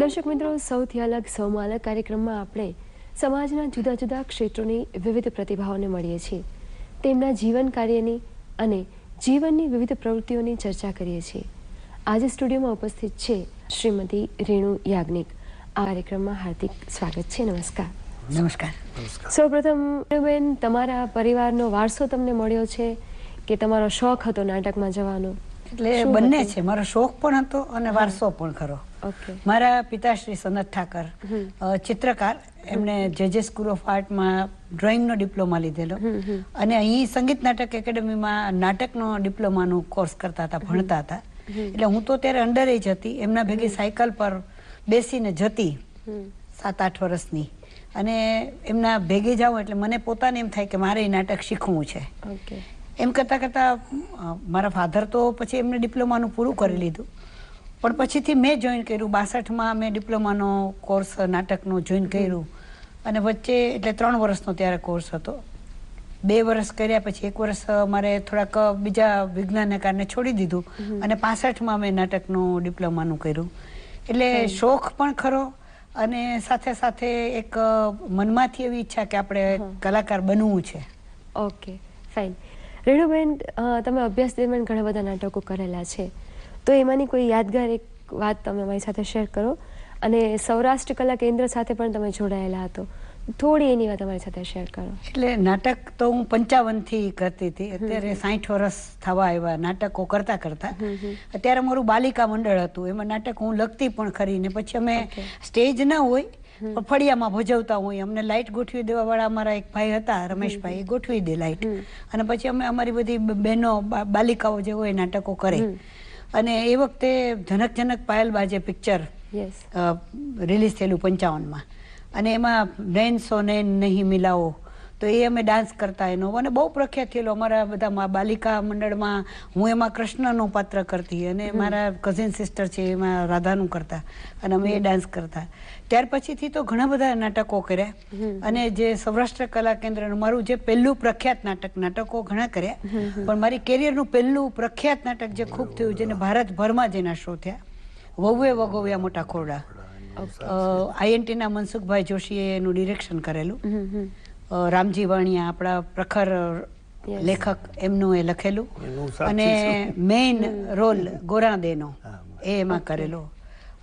દર્શક મિત્રો, સૌથી અલગ સૌમાં અલગ કાર્યક્રમમાં આપણે સમાજના જુદા જુદા ક્ષેત્રોની વિવિધ પ્રતિભાઓને મળીએ છીએ. તેમના જીવન કાર્યની અને જીવનની વિવિધ પ્રવૃત્તિઓની ચર્ચા કરીએ છીએ. આજે સ્ટુડિયોમાં ઉપસ્થિત છે શ્રીમતી રેણુ યાજ્ઞિક. આ કાર્યક્રમમાં હાર્દિક સ્વાગત છે. નમસ્કાર. નમસ્કાર. સૌપ્રથમ બેન, તમારા પરિવારનો વારસો તમને મળ્યો છે કે તમારો શોખ હતો નાટકમાં જવાનો? એટલે બંને છે. મારો શોખ પણ હતો અને વારસો પણ ખરો. મારા પિતાશ્રી સનત ઠાકર ચિત્રકાર, એમણે જે સ્કૂલ ઓફ આર્ટમાં ડ્રોઈંગનો ડિપ્લોમા લીધેલો અને અહીં સંગીત નાટક એકેડેમીમાં નાટકનો ડિપ્લોમાનો કોર્સ કરતા હતા, ભણતા હતા. એટલે હું તો ત્યારે અંડર એજ હતી. એમના ભેગી સાયકલ પર બેસીને જતી 7-8 વર્ષની, અને એમના ભેગે જાઉં એટલે મને પોતાને એમ થાય કે મારે નાટક શીખવું છે. એમ કરતાં કરતાં મારા ફાધર તો પછી એમને ડિપ્લોમાનું પૂરું કરી લીધું, પણ પછીથી મેં જોઈન કર્યું. 62માં મેં ડિપ્લોમાનો કોર્સ નાટકનો જોઈન કર્યું અને વચ્ચે એટલે 3 વર્ષનો ત્યારે કોર્સ હતો. 2 વર્ષ કર્યા પછી 1 વર્ષ મારે થોડાક બીજા વિજ્ઞાનને કારણે છોડી દીધું અને 65માં મેં નાટકનું ડિપ્લોમાનું કર્યું. એટલે શોખ પણ ખરો અને સાથે સાથે એક મનમાંથી એવી ઈચ્છા કે આપણે કલાકાર બનવું છે. Okay, fine. રેણુબેન, તમે અભ્યાસ દરમિયાન ઘણા બધા નાટકો કરેલા છે, તો એમાંની કોઈ યાદગાર એક વાત તમે અમારી સાથે શેર કરો. અને સૌરાષ્ટ્ર કલા કેન્દ્ર સાથે પણ તમે જોડાયેલા હતો, થોડી એની વાત અમારી સાથે શેર કરો. એટલે નાટક તો હું 55થી કરતી હતી. અત્યારે 60 વર્ષ થવા આવ્યા નાટકો કરતા કરતા. અત્યારે મારું બાલિકા મંડળ હતું, એમાં નાટક હું લખતી પણ ખરી. ને પછી અમે સ્ટેજ ના હોય પણ ફળિયામાં ભજવતા હોય. અમને લાઇટ ગોઠવી દેવા વાળા અમારા એક ભાઈ હતા, રમેશભાઈ, એ ગોઠવી દે લાઇટ, અને પછી અમે અમારી બધી બહેનો બાલિકાઓ જે હોય નાટકો કરે. અને એ વખતે જનક જનક પાયલ બાજે પિક્ચર રિલીઝ થયેલું 55માં, અને એમાં નૈન સો નૈન નહીં મિલાવો, તો એ અમે ડાન્સ કરતા એનો, અને બહુ પ્રખ્યાત થયેલો અમારા બધા બાલિકા મંડળમાં. હું એમાં કૃષ્ણનું પાત્ર કરતી અને મારા કઝિન સિસ્ટર છે એમાં રાધાનું કરતા, અને અમે એ ડાન્સ કરતા. ત્યાર પછીથી તો ઘણા બધા નાટકો કર્યા. અને જે સૌરાષ્ટ્ર કલા કેન્દ્રનું મારું જે પહેલું પ્રખ્યાત નાટકો ઘણા કર્યા, પણ મારી કેરિયરનું પહેલું પ્રખ્યાત નાટક જે ખૂબ થયું, જેને ભારતભરમાં જેના શો થયા, વહુએ વગોવ્યા મોટા ખોરડા, INTના મનસુખભાઈ જોશીએ એનું ડિરેક્શન કરેલું. રામજી વાણિયા, આપણા પ્રખર લેખક, એમનું એ લખેલું, અને મેઇન રોલ ગોરાદેનો એ એમાં કરેલો.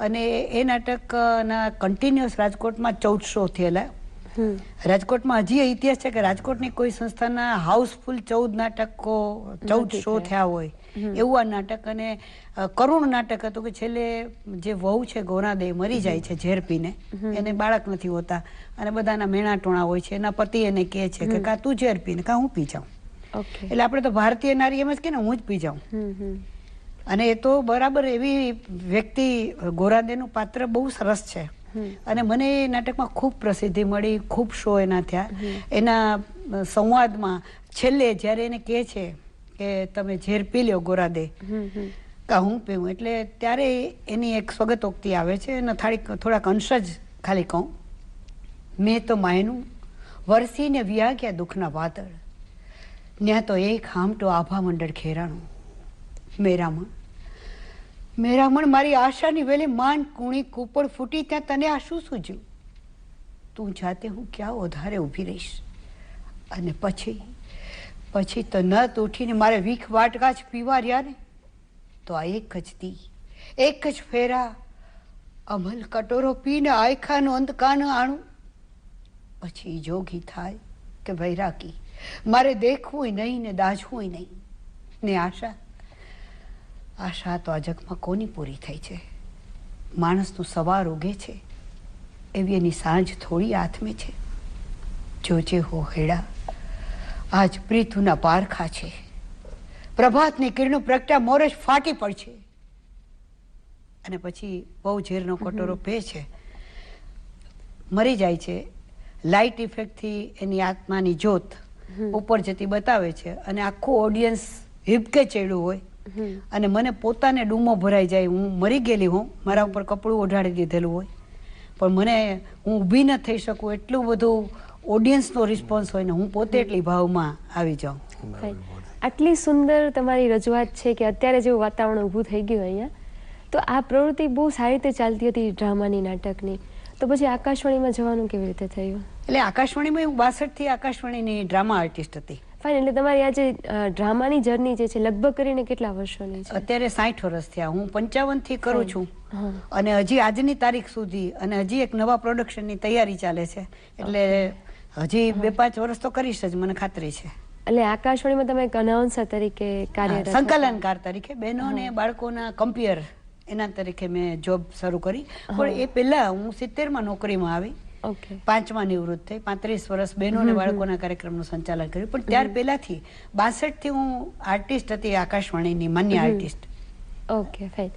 અને એ નાટકના કન્ટિન્યુઅસ રાજકોટમાં 14 શો થયેલા. રાજકોટમાં હજી ઇતિહાસ છે કે રાજકોટની કોઈ સંસ્થાના હાઉસફુલ 14 નાટકો 14 શો થયા હોય એવું આ નાટક. અને કરુણ નાટક હતું કે છેલ્લે જે વહુ છે ગોરાદે મરી જાય છે ઝેર પીને, એને બાળક નથી હોતા અને બધાના મેણા ટોણા હોય છે. એના પતિ એને કહે છે કે કાં તું ઝેર પીને કાં હું પી જાઉં. એટલે આપણે તો ભારતીય નારી એમ જ કે ને હું જ પી જાઉં. અને એ તો બરાબર એવી વ્યક્તિ, ગોરાદેનું પાત્ર બહુ સરસ છે. અને મને એ નાટકમાં ખૂબ પ્રસિદ્ધિ મળી, ખૂબ શો એના થયા. એના સંવાદમાં છેલ્લે જ્યારે એને કહે છે કે તમે ઝેર પી લ્યો ગોરાદે, કાં હું પીવું, એટલે ત્યારે એની એક સ્વગતોક્તિ આવે છે. એના થોડાક અંશ જ ખાલી કહું. મેં તો માયનું વરસીને વ્યા ગયા દુઃખના વાદળ, ત્યાં તો એક હામટો આભા મંડળ ખેરાણું. મેરામણ મારી આશાની વેલે માંડ કુણી કૂપળ ફૂટી, ત્યાં તને આ શું સૂજ્યું? તું જાતે હું ક્યાં ઓધારે ઊભી રહીશ? અને પછી તો નત ઉઠીને મારે વીખ વાટકા જ પીવા રહ્યા ને, તો આ એક જ દી, એક જ ફેરા અમલ કટોરો પીને આયખાનો અંધકાન આણું. પછી જોગી થાય કે વૈરાગી મારે દેખવું નહીં ને દાઝવું નહીં. ને આશા તો આ જગમાં કોની પૂરી થઈ છે? માણસનું સવાર ઉગે છે એવી એની સાંજ થોડી આથમે છે. જોજે હો હેડા, આજ પ્રીતુના પારખા છે, પ્રભાતની કિરણો પ્રગટા મોર જ ફાટી પડશે. અને પછી બહુ ઝેરનો કટોરો પે છે, મરી જાય છે. લાઇટ ઇફેક્ટથી એની આત્માની જ્યોત ઉપર જતી બતાવે છે, અને આખું ઓડિયન્સ હિબકે ચડ્યું હોય. અને મને પોતાને ડૂમો ભરાઈ જાય. હું મરી ગયેલી હોઉં, મારા ઉપર કપડું ઓઢાડી દીધેલું હોય, પણ મને હું ઊભી ન થઈ શકું, એટલું બધું ઓડિયન્સનો રિસ્પોન્સ હોય ને હું પોતે એટલી ભાવમાં આવી જાઉં. આટલી સુંદર તમારી રજૂઆત છે કે અત્યારે જેવું વાતાવરણ ઊભું થઈ ગયું અહીંયા, તો આ પ્રવૃત્તિ બહુ સારી રીતે ચાલતી હતી ડ્રામાની, નાટકની, તો પછી આકાશવાણીમાં જવાનું કેવી રીતે થયું? એટલે આકાશવાણીમાં હું 62 થી આકાશવાણીની ડ્રામા આર્ટિસ્ટ હતી. ફાઇન. એટલે તમારી આ જે ડ્રામાની જર્ની જે છે લગભગ કરીને કેટલા વર્ષોની છે? અત્યારે 60 વર્ષ થયા. હું 55 થી કરું છું હા. અને હજી આજની તારીખ સુધી અને હજી એક નવા પ્રોડક્શનની તૈયારી ચાલે છે, એટલે હજી 2-5 વર્ષ તો કરીશ જ, મને ખાતરી છે. એટલે આકાશવાણીમાં તમે એક અનાઉન્સર તરીકે કાર્યરત હતા? સંકલનકાર તરીકે, બહેનો અને બાળકોના કમ્પેર એના તરીકે મેં જોબ શરૂ કરી. પણ એ પહેલા હું 70માં નોકરીમાં આવી. ઓકે. 5માં નિવૃત્ત થઈ. 35 વર્ષ બહેનો અને બાળકોના કાર્યક્રમનું સંચાલન કર્યું. પણ ત્યાર પહેલાથી 62 થી હું આર્ટિસ્ટ હતી, આકાશવાણીની માન્ય આર્ટિસ્ટ. Okay, fine.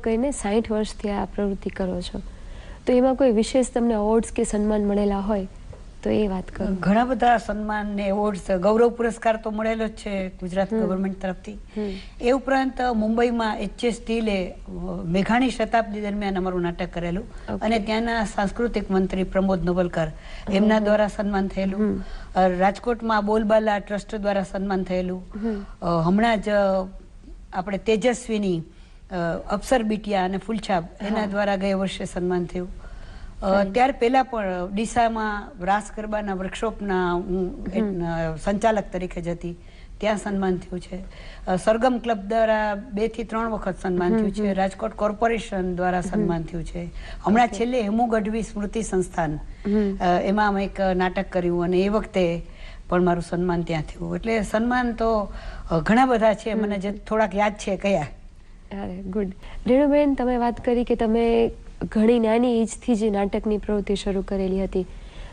કરીને 60 વર્ષથી આ પ્રવૃત્તિ કરો છો, તો એમાં કોઈ વિશેષ તમને અવોર્ડ્સ કે સન્માન મળેલા હોય તો એ વાત કરો. ઘણા બધા સન્માન ને એવોર્ડ્સ, ગૌરવ પુરસ્કાર તો મળેલો જ છે ગુજરાત ગવર્મેન્ટ તરફથી. એ ઉપરાંત મુંબઈમાં HS સ્ટીલે મેઘાણી શતાબ્દી દરમિયાન અમારું નાટક કરેલું અને ત્યાંના સાંસ્કૃતિક મંત્રી પ્રમોદ નવલકર એમના દ્વારા સન્માન થયેલું. રાજકોટમાં બોલબાલા ટ્રસ્ટ દ્વારા સન્માન થયેલું. હમણાં જ આપણે તેજસ્વીની અપ્સર બિટિયા અને ફૂલછાપ એના દ્વારા ગયા વર્ષે સન્માન થયું. ત્યાર પહેલા પણ ડીસામાં રાસ ગરબાના વર્કશોપના હું સંચાલક તરીકે જ હતી, ત્યાં સન્માન થયું છે. સરગમ ક્લબ દ્વારા 2 થી 3 વખત સન્માન થયું છે. રાજકોટ કોર્પોરેશન દ્વારા સન્માન થયું છે. હમણાં છેલ્લે હેમુ ગઢવી સ્મૃતિ સંસ્થાન, એમાં અમે એક નાટક કર્યું અને એ વખતે પણ મારું સન્માન ત્યાં થયું. એટલે સન્માન તો ઘણા બધા છે, મને જે થોડાક યાદ છે કયા. અરે ગુડ. રેણુબેન, તમે વાત કરી કે તમે ઘણી નાની એજથી જ નાટકની પ્રવૃત્તિ શરૂ કરેલી હતી,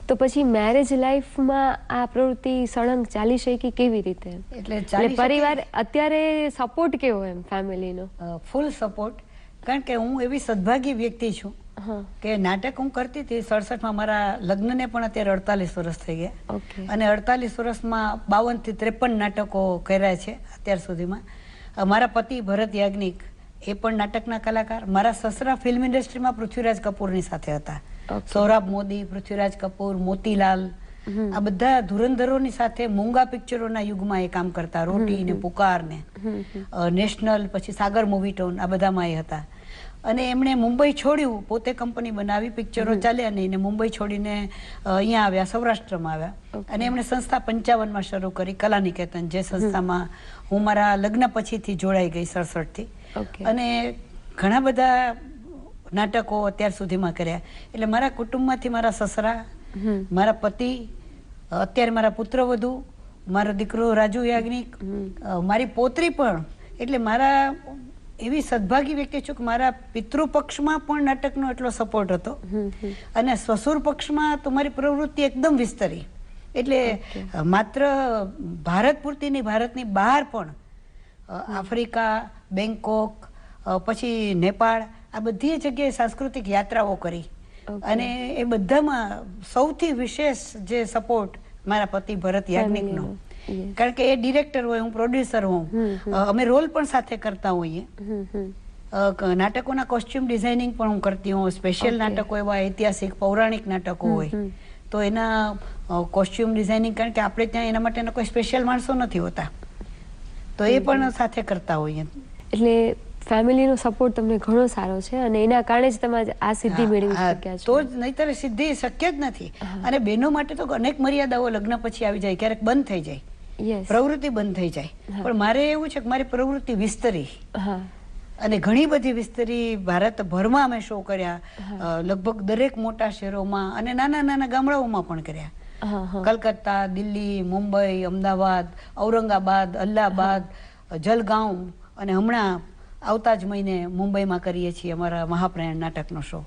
તો પછી મેરેજ લાઈફમાં આ પ્રવૃત્તિ સળંગ ચાલી શકી કેવી રીતે? એટલે પરિવાર અત્યારે સપોર્ટ કેવો એમ ફેમિલીનો? Full support. કારણ કે હું એવી સદભાગી વ્યક્તિ છું કે નાટક હું કરતી હતી 67માં. મારા લગ્નને પણ અત્યારે 48 વર્ષ થઈ ગયા અને 48 વર્ષમાં 52 થી 53 નાટકો કર્યા છે અત્યાર સુધીમાં. મારા પતિ ભરત યાજ્ઞિક એ પણ નાટકના કલાકાર. મારા સસરા ફિલ્મ ઇન્ડસ્ટ્રીમાં પૃથ્વીરાજ કપૂરની સાથે હતા. સૌરભ મોદી, પૃથ્વીરાજ કપૂર, મોતીલાલ, આ બધા ધુરંધરોની સાથે મૂંગા પિક્ચરોના યુગમાં એ કામ કરતા. રોટી ને પુકાર ને નેશનલ, પછી સાગર મૂવી ટોન, આ બધામાં એ હતા. અને એમણે મુંબઈ છોડ્યું, પોતે કંપની બનાવી, પિક્ચરો ચાલ્યા નહીં ને મુંબઈ છોડીને અહીંયા આવ્યા, સૌરાષ્ટ્રમાં આવ્યા અને એમણે સંસ્થા 55માં શરૂ કરી, કલાનિકેતન, જે સંસ્થામાં હું મારા લગ્ન પછીથી જોડાઈ ગઈ 67 થી. અને ઘણા બધા નાટકો અત્યાર સુધીમાં કર્યા. એટલે મારા કુટુંબમાંથી મારા સસરા, મારા પતિ, અત્યારે મારા પુત્રવધુ, મારો દીકરો રાજુ યાજ્ઞિક, મારી પોતરી પણ. એટલે મારા એવી સદભાગી વ્યક્તિ છું કે મારા પિતૃ પક્ષમાં પણ નાટકનો એટલો સપોર્ટ હતો અને સસુર પક્ષમાં તો મારી પ્રવૃત્તિ એકદમ વિસ્તરી. એટલે માત્ર ભારત પૂરતી નહીં, ભારતની બહાર પણ આફ્રિકા, બેંકોક, પછી નેપાળ, આ બધી જગ્યાએ સાંસ્કૃતિક યાત્રાઓ કરી. અને એ બધામાં સૌથી વિશેષ જે સપોર્ટ મારા પતિ ભરત યાજ્ઞિકનો. કારણ કે એ ડિરેક્ટર હોય, હું પ્રોડ્યુસર હોઉં, અમે રોલ પણ સાથે કરતા હોઈએ. નાટકોના કોસ્ચ્યુમ ડિઝાઇનિંગ પણ હું કરતી હોઉં. સ્પેશિયલ નાટકો, એવા ઐતિહાસિક પૌરાણિક નાટકો હોય તો એના કોસ્ચ્યુમ ડિઝાઇનિંગ, કારણ કે આપણે ત્યાં એના માટેના કોઈ સ્પેશિયલ માણસો નથી હોતા, તો એ પણ સાથે કરતા હોઈએ. એટલે ફેમિલીનો સપોર્ટ તમને ઘણો સારો છે અને એના કારણે જ તમે આ સિદ્ધિ મેળવી શક્યા છો. તો જ નહીંતર સિદ્ધિ શક્ય જ નથી. અને બહેનો માટે તો અનેક મર્યાદાઓ લગ્ન પછી આવી જાય, ક્યારેક બંધ થઈ જાય, પ્રવૃત્તિ બંધ થઈ જાય. પણ મારે એવું છે કે મારી પ્રવૃત્તિ વિસ્તરી અને ઘણી બધી વિસ્તરી. ભારતભરમાં અમે શો કર્યા, લગભગ દરેક મોટા શહેરોમાં અને નાના નાના ગામડાઓમાં પણ કર્યા. કલકત્તા, દિલ્હી, મુંબઈ, અમદાવાદ, ઔરંગાબાદ, અલ્હાબાદ, જલગાંવ અને હમણાં આવતા જ મહિને મુંબઈમાં કરીએ છીએ અમારા મહાપ્રયાણ નાટકનો શો.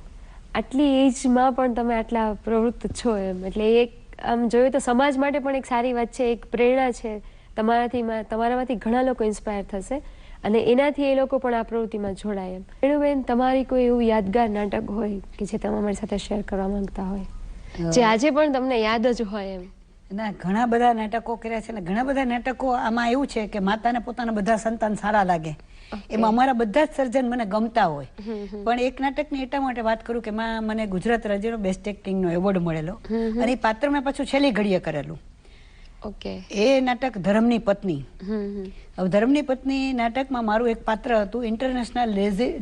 આટલી એજમાં પણ તમે આટલા પ્રવૃત્ત છો એમ, એટલે એક આમ જોઈએ તો સમાજ માટે પણ એક સારી વાત છે, એક પ્રેરણા છે. તમારામાંથી ઘણા લોકો ઇન્સ્પાયર થશે અને એનાથી એ લોકો પણ આ પ્રવૃત્તિમાં જોડાય એમ. રેણુબેન, તમારી કોઈ એવું યાદગાર નાટક હોય કે જે તમે અમારી સાથે શેર કરવા માંગતા હોય, જે આજે પણ તમને યાદ જ હોય એમ? ના, ઘણા બધા નાટકો કર્યા છે ને ઘણા બધા નાટકો. આમાં એવું છે કે માતાને પોતાના બધા સંતાન સારા લાગે, એમાં અમારા બધા જ સર્જન મને ગમતા હોય. પણ એક નાટકની એટલા માટે વાત કરું કે એમાં મને ગુજરાત રાજ્યનો બેસ્ટ એક્ટિંગનો એવોર્ડ મળેલો અને એ પાત્ર મેં પાછું છેલ્લી ઘડીએ કરેલું. ઓકે. એ નાટક ધર્મની પત્ની. હમ. હવે ધર્મની પત્ની નાટકમાં મારું એક પાત્ર હતું ઇન્ટરનેશનલ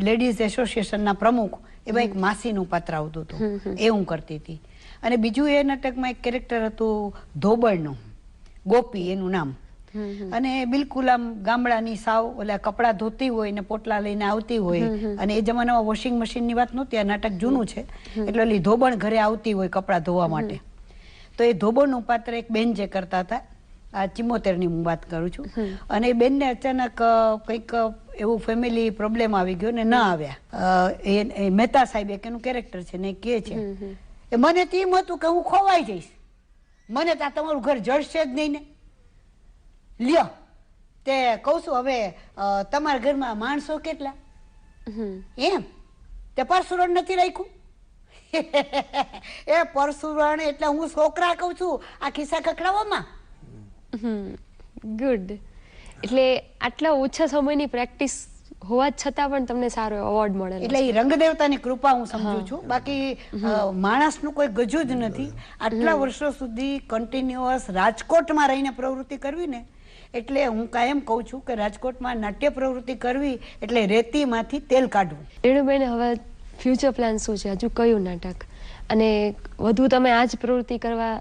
લેડીઝ એસોસિએશનના પ્રમુખ, એમાં એક માસીનું પાત્ર આવતું હતું, એ હું કરતી હતી. અને બીજું એ નાટકમાં એક કેરેક્ટર હતું ધોબળનું, ગોપી એનું નામ. અને બિલકુલ આમ ગામડાની સાવ ઓલા કપડાં ધોતી હોય ને પોટલા લઈને આવતી હોય, અને એ જમાનામાં વોશિંગ મશીનની વાત નહોતી, આ નાટક જૂનું છે, એટલે ઓલી ધોબણ ઘરે આવતી હોય કપડાં ધોવા માટે. તો એ ધોબણનું પાત્ર એક બેન જે કરતા હતા, આ 74ની હું વાત કરું છું, અને એ બેનને અચાનક કંઈક એવું ફેમિલી પ્રોબ્લેમ આવી ગયો ને ન આવ્યા. એ મહેતા સાહેબ એક એનું કેરેક્ટર છે ને, એ કહે છે એ મને તો એમ હતું કે હું ખોવાઈ જઈશ, મને તો તમારું ઘર જડશે જ નહીં ને. લ્યો તે કહું છું હવે તમારા ઘરમાં માણસો કેટલા, એમ તે પરસુરણ નથી રાખ્યું. એ પરસુરણ એટલે હું છોકરા કહું છું આ ખિસ્સા ખખડાવવામાં. ગુડ. એટલે આટલા ઓછા સમયની પ્રેક્ટિસ હોવા છતાં પણ તમને સારો એવોર્ડ મળેલો. એટલે એ રંગદેવતાની કૃપા હું સમજુ છું, બાકી માણસનું કોઈ ગજુ જ નથી. આટલા વર્ષો સુધી કન્ટિન્યુઅસ રાજકોટમાં રહીને પ્રવૃત્તિ કરવી ને, એટલે હું કાયમ કહું છું કે રાજકોટમાં નાટ્ય પ્રવૃત્તિ કરવી એટલે રેતીમાંથી તેલ કાઢવું. રેણુબેન, હવે ફ્યુચર પ્લાન શું છે? હજુ કયું નાટક, અને વધુ તમે આ જ પ્રવૃત્તિ કરવા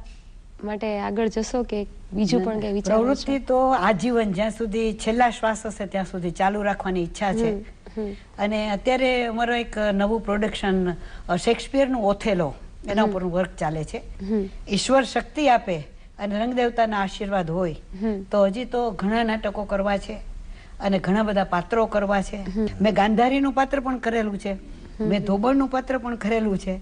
માટે આગળ જશો કે બીજું પણ કઈ વિચાર? પ્રવૃત્તિ તો આજીવન, જ્યાં સુધી છેલ્લા શ્વાસ હશે ત્યાં સુધી ચાલુ રાખવાની ઈચ્છા છે. અને અત્યારે અમારો એક નવું પ્રોડક્શન શેક્સપિયરનું ઓથેલો, એના ઉપર વર્ક ચાલે છે. ઈશ્વર શક્તિ આપે અને રંગદેવતાના આશીર્વાદ હોય તો હજી તો ઘણા નાટકો કરવા છે અને ઘણા બધા પાત્રો કરવા છે. મેં ગાંધારીનું પાત્ર પણ કરેલું છે, મેં ધોબણનું પાત્ર પણ કરેલું છે,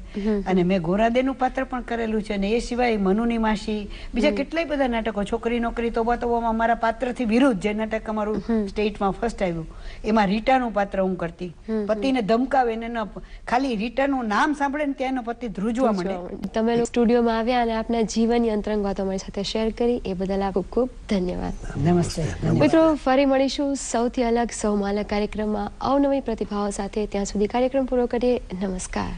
અને મેં ગોરાદેનું પાત્ર પણ કરેલું છે, અને એ સિવાય મનુની માસી, બીજા કેટલાય બધા નાટકો, છોકરી નોકરી તોબા તોબામાં મારા પાત્રથી વિરુદ્ધ જે નાટક અમારું સ્ટેટમાં ફર્સ્ટ આવ્યું, એમાં રીટાનું પાત્ર હું કરતી. પતિને ધમકાવે ને ખાલી રીટાનું નામ સાંભળે ને ત્યાં એનો પતિ ધ્રુજવા માંડે. તમે સ્ટુડિયોમાં આવ્યા અને આપના જીવનની અંતરંગ વાતો અમારી સાથે શેર કરી, એ બદલ ખૂબ ખૂબ ધન્યવાદ. નમસ્તે. મિત્રો, ફરી મળીશું સૌથી અલગ સૌમાં અલગ કાર્યક્રમમાં અવનવી પ્રતિભાઓ સાથે. ત્યાં સુધી કાર્યક્રમ પૂરો કરીએ. નમસ્કાર.